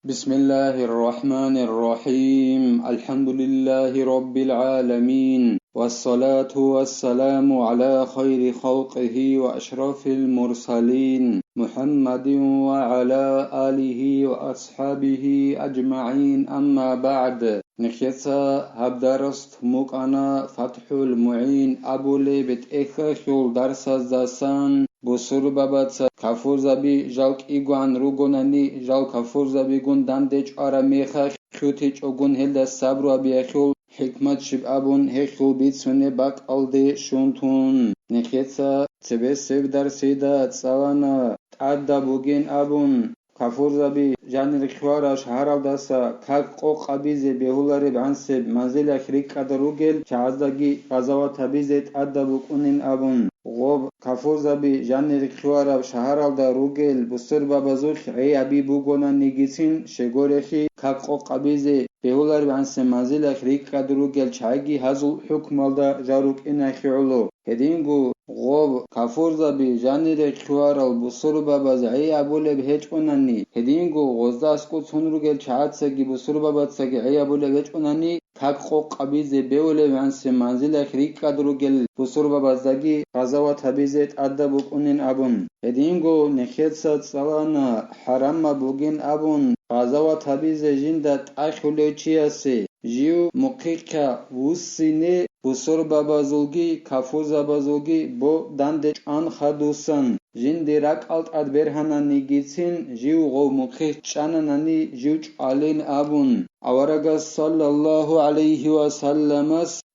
بسم الله الرحمن الرحيم الحمد لله رب العالمين والصلاة والسلام على خير خلقه وأشرف المرسلين محمد وعلى آله وأصحابه أجمعين أما بعد نخيصا هبدرست مقانا فتح المعين أبو ليبت إخخول درس الزاسان بسر بابتسا كفورزابي جالك إيغوان روغوناني جال كفورزابي گون داندج آرا ميخا خيوتيج أغون هلدا سابرو بيخول حكمت شب أبون هخول بيتسوني باك ألدي شونتون نخيصا تبه سيف در سيدا تساوانا تعدا بوغين أبون كفورزابي جانر خوارش هارال داسا كاك قوق أبيزي بيهولاري بعنسب منزل خريك أدروغل چازداگي غزاوات أبيزي تعدا بوكونين أبون غوب كفورزابي جانر خوارب شهرال دا روغل بسر بابازوخ عي أبي بوغونا نيگيسين شغورخي كاك قوق أبيزي بيهولاري بعنسب منزل خريك أدروغل چاگي هزل حكم دا جاروك إنا خيولو هدينگو غوب كفورزابي جانر خوارال بسر بابازعي أبولي بهج أناني هدينگو غزداس قد سنروغل چاعتساگي بسر بابازساگي عي أبولي بهج أناني كاك قوق أبيزي بيولي بعنسب منزل خريك أدروغل بسر بابازداگي غزاوات أبيزيت أدبوك أنين أبون هدينگو نخيصا تسالانا حرام بوغين أبون غزاوات أبيزي جندت أخولو چياسي جيو مقيقا وسيني بسر بابازولگي كفوز بابازولگي بو داندج آن خدوسن جندي راك ألت أدبرهانا نيگيتين جيو غو مقيق چاناناني جيو چالين أبون أورغا صلى الله عليه وسلم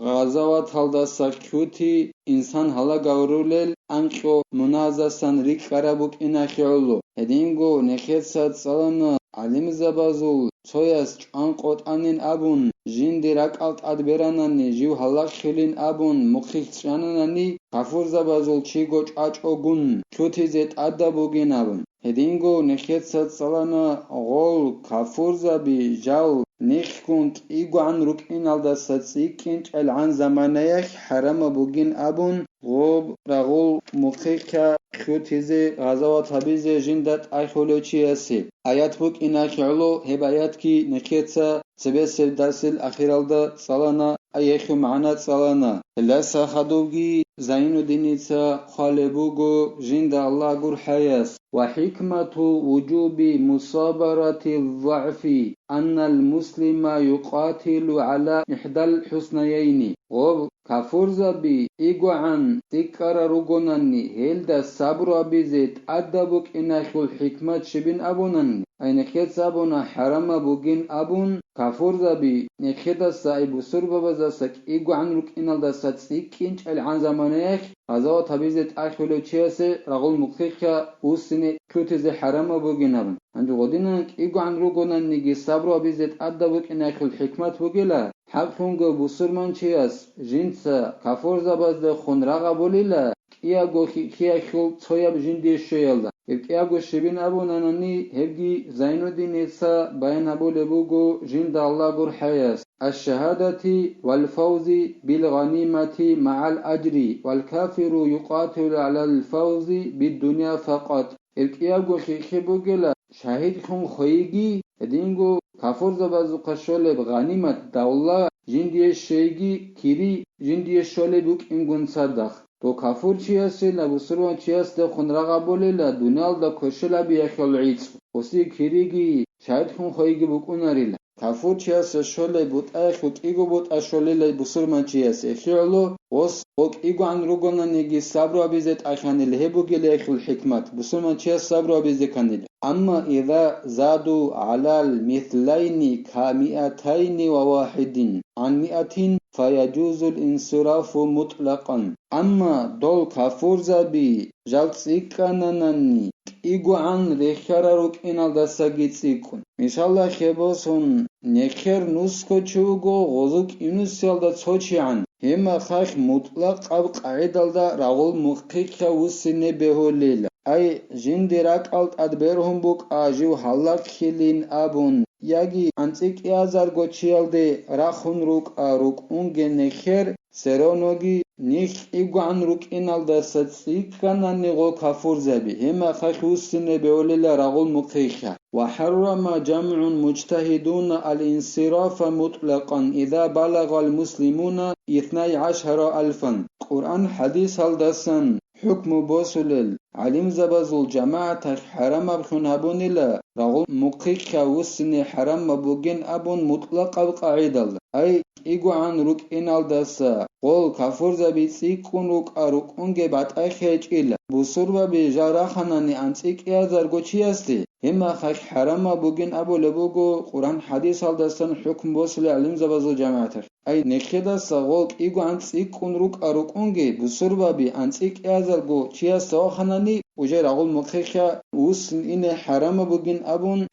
غزاوات هلداسا كيوتي إنسان هلا غورولل أنكو منازسان ريك غرابوك إنا خيولو هدينگو نخيصا تسالانا علم زبازول سوياس چان قوت أنين أبون جندي راك ألت أدبراناني جيو هلا خيلين أبون مقيق چاناناني كفور زبازول چيگو چاچ أغون كيوتي زيت أدبوگين أبون هدينگو نخيصا تسالانا غول كفور زبي جال نيخكونك إيغو عن ركين الدسات سيكينج العن زمانيك حرام بوغين أبون غوب رغول مقيقا خيوتيزي غزاوات هبيزي جندت أخولو چياسي آيات بوك إنا خيولو هب آيات كي نخيطا سبسل درسل أخيرالدا صلانا أيخو معنا صلانا لسا خدوغي زينو دينيتا خالبوغو جند الله قر حياس وحكمة وجوب مصابرة الضعف أن المسلم يقاتل على إحدى الحسنيين غوب كفورزا بي إيغو عن تكرر رغوناني هيلدا صبر أبيزيت أدبوك إناخو الحكمة شبين أبوناني أي نخيط سابونا حرام بوغين أبون كفورزا بي نخيط سايبو سربا بزاسك إيغو عن رك إنال دا ساتسيكينج العن زمانيك غزاو تبيزيت أخلو تشيسي رغول مقيقيا وسني كوتيزي حرام بوغين أبون عندو غدينك إيغو عن رغوناني جي صبر أبيزيت أدبوك إناخو الحكمة بوغيلا حقونگو بسرمان چیاس جنسا کافورزا بازده خونراغا بولیلا کیاگو کیا خول تویاب جندی شویلدا کیاگو شبین ابونانانی هبگی زینو دینیسا باین ابول بوگو جند الله گر حیاس الشهادة والفوز بالغنيمة مع الأجر والكافر يقاتل على الفوز بالدنيا فقط الكياغو خيخي بوغلا شاهد خون خويگي هدينگو كافور زبازو قشول بغنيمت دولة جندي شيگي كيري جندي شول بوك انگون صدق تو كافور چياسي لبسرون چياس ده خنرغا بولي لدنيال ده كشلا بيخل عيص وسي كيريگي شاهد خون خويگي بوك اوناريلا كافور چياس شول بوت اخو كيگو بوت اشولي لبسر من چياس اخيولو وس وك إيغو عن رغونا نيجي صبر أبيزت أخاني لهبوغي ليخ الحكمة بسرمان چياس صبر أبيزي كانيل أما إذا زادوا على المثلين كمئتين وواحد عن 100 فيجوز الانصراف مطلقا أما دول كفورزا بي جالتسيكاناناني إيغو عن ريخاراروك إنال داساگيتسيكون مشالله خباسون نخير نسكو چوغو غزوك إنوسيال دا تصوچي عن هما خاخ مطلق أب قاعدال دا رغول مقيقا وسيني بهو ليلا أي جندراك ألت أدبرهم بوك آجيو حلاق خيلين أبون ياگي أنتيك يازار گوچيال دي راخون روك آروك اونگه نخير Seronogi nik iguan rukinal da satsikanani go kafurzabi hema khusine beolila ragul muqikha وحرم جمع مجتهدون الانصراف مطلقا إذا بلغ المسلمون 12,000 قرآن حديث هالدسن حكم بوسلل علم زبزل جماعة حرم بخن هبونيلا رغم مقيقا وسن حرم بوغين أبون مطلق القاعدة أي إيقو عن رك إنال دسا قول كفر زبي سيكون رك أرك أنجي بات أي خيج إلا بسربا بجاراخناني أنسيك إيازار قوشي أستي هما خيخ حرم بوغين أبو لبوغو قرآن حديث هالدسن حكم بوسل علم زبزل جماعة أي نخدا سغوك إيقو عن سيكون رك أرك أنجي بسربا بي أنسيك إيازار قوشي أستي وجر أقول مخيخة وسن إن حرام بوجين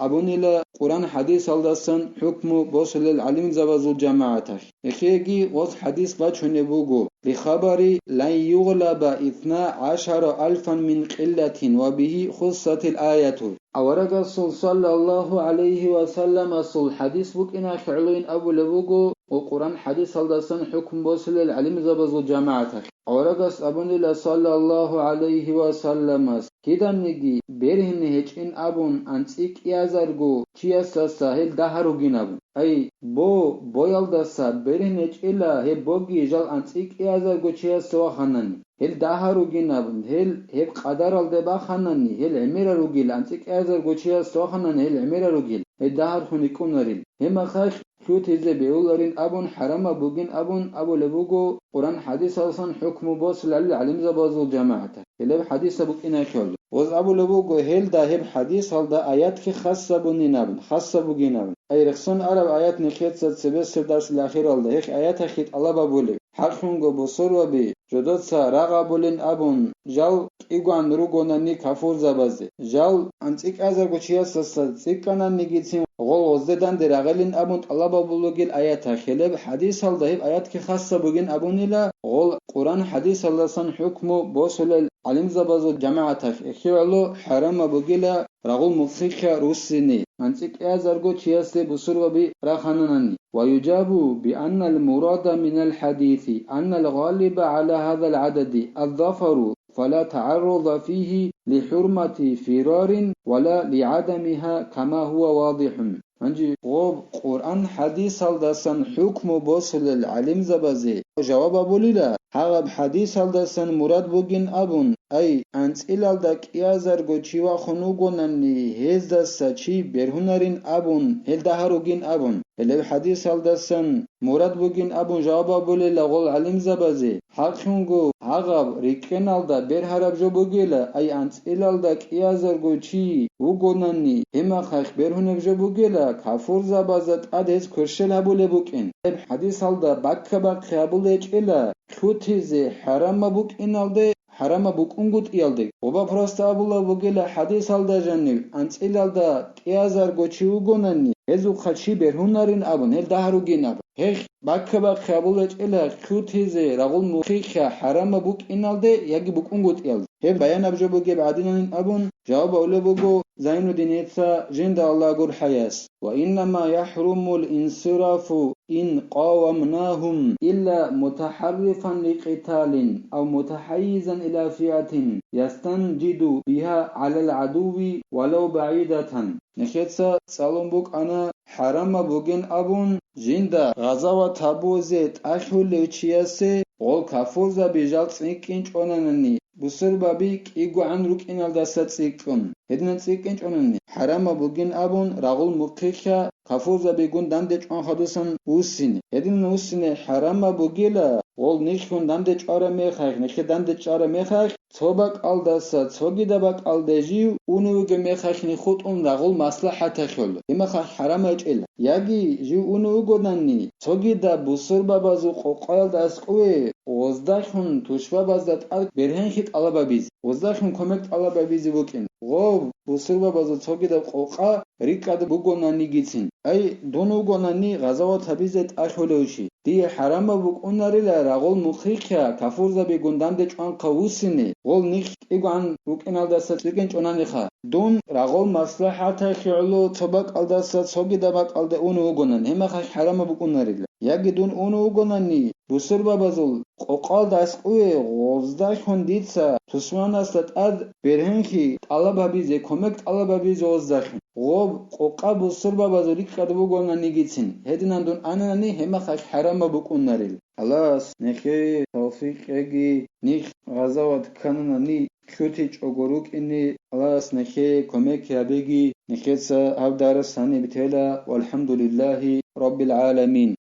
أبون إلى قرآن حديث هالدسن حكم بوصل العلم زبازو جماعته إخيجي وص حديث باتشون بوجو بخبري لن يغلب 12,000 من قلة وبه خصت الآية أورق الرسول صلى الله عليه وسلم صل حديث بوك إنا فعلين أبو لبوجو وقرآن حديث هالدسن حكم بوصل العلم زبازو جماعته أورغس أبون الله صلى الله عليه وسلم كده نجي بيرهن هجين أبون أنتيك يازرغو چياسا ساهل دهرو جنابون أي بو يلدسا بيرهن هجئلا هي بوغي جال أنتيك يازرغو چياسا وخناني هل دهرو جنابون هل قدر الدبا خناني هل عمير روغيل أنتيك يازرغو چياسا وخناني هل عمير روغيل هل دهر خونيكون ريل هما خاش شو تيزي بيولارين أبون حرام بوغين أبو لبوغو قرآن حديث أصلا حكم بوصل علم زبازو جماعة هل حديث بوك إنا كل وز أبو لبوغو هل ده هب حديث هل ده آيات كي خاصة بونينابن خاصة بوغينابن أي رخصون عرب آيات نخيط سبسر درس الأخير هل ده هيك آيات خيط الله بابولي حقونغو بصور وبي جدود سا راغا بولين أبون جال إيغوان روغوناني كافور زبازي جال أنتيك أزرغو چياسا سيكانا نيجيتين غول وزدان در اغلين ابون طلب بولوگيل آيات خلب حديث هل ده آيات كي خاصة بوغين ابونيلا غول قرآن حديث هل سن حكم بوصل علم زبازو جماعة اخيوالو حرام بوغيلا رغول مفخيخ روسيني انتك ازرغو چياسي بصور وبي راخاناني ويجاب بأن المراد من الحديث أن الغالب على هذا العدد الظفر فلا تعرض فيه لحرمة فرار ولا لعدمها كما هو واضح انجي غوب قرآن حديث هالدسن حكم بوصل العلم زبازي جواب بوليلا هغب حديث هالدسن مراد بوغين أبون أي أنت إلالدك إيازر غوچيوا خنوغونني هزدسا چي برهنرين أبون هل دهروغين أبون هل حديث هالدسن مراد بوغين أبون جواب بوليلا غول علم زبازي حقونغو هغب ريكنالدا برهرب جو بوغيلا أي أنت إلالدك إيازر غوچي وغونني هما خخ برهنب جو بوغيلا كافور زبازت أدهز كرشل هبول بوكين حديث هالدا بك هبول إلا كوتيزي حرام بوكين هالدا حرام بوكونغوت إيالدي وبا پرستا أبولا بوغيلا حديث هالدا جنب أنت إلالدا إيازر غوچي وغونني هزو خدشي برهنرين أبون هل دهروغين أبون هيخ بك هبول إلا كوتيزي رغول مخيخ حرام بوكين هالدا يجي بوكونغوت إيالدي هل بيان أبجو بوغي بعدين أبون جواب أولا بوغو زين دينيتسا جند الله قول حياس وإنما يحرم الانصراف إن قاومناهم إلا متحرفا لقتال أو متحيزا إلى فئة يستنجد بها على العدو ولو بعيدة نخيتسا سالون بوك أنا حرام بوغين أبون جند غزاوة تابوزيت أخو لوچياسي غول كافوزا بجال تسنكينج أونانني بسر بابيك إيغو عن روك إنال داسات سيكون هدنا تسيكينج أونانني حرام بوغين أبون رغول مقيخا كافوزا بيغون داندج أن خدوسن وسيني هدنا وسيني حرام بوغيلا غول نيخون داندج آره ميخايخ نيخي داندج آره ميخايخ توبك ألداسات توغي دابك ألدجيو اونوغ ميخايخ نيخوت أون رغول مصلحة خيول إما خايخ حرام اجئل ياگي جيو اونوغو داني توغي دا بسر بابازو قوقايل داسقوي وزداخون توشبا بازدات ألك برهن خيط ألابا بيزي وزداخون كومكت ألابا بيزي بوكين غوب بسر بابازو توغي دا قوقا ريكاد بوغوناني گيتين أي دونوغوناني غزاوة تبيزت أخولوشي دي حرام بوغوناري لرغول مخيخا كافورزا بيگوندان دي چوان قووسيني غول نيخ إيگو عن بوكين ألداسات لگين چوناني خا دون رغول مصلحة خيولو توبك ألداسات توغي دابك ألدا اونوغونان هما خاك حرام بوغوناري يجدون أونو جناني بسر بابزول قال داس قوي غزدا خنديتسا تسمان استت أد برهنخي طلبا بيزي كومك طلبا بيزي غزداخن غوب قوقا بسر بابزولي كدبو جناني جيتسن هدنان دون أناني هما خاش حرام بكون ناريل خلاص نخي توفيق اجي نخ غزوات كانوناني كوتي چوغوروك إني خلاص نخي كومك يا بيجي نخيتسا هاو دارس هاني بتهلا والحمد لله رب العالمين.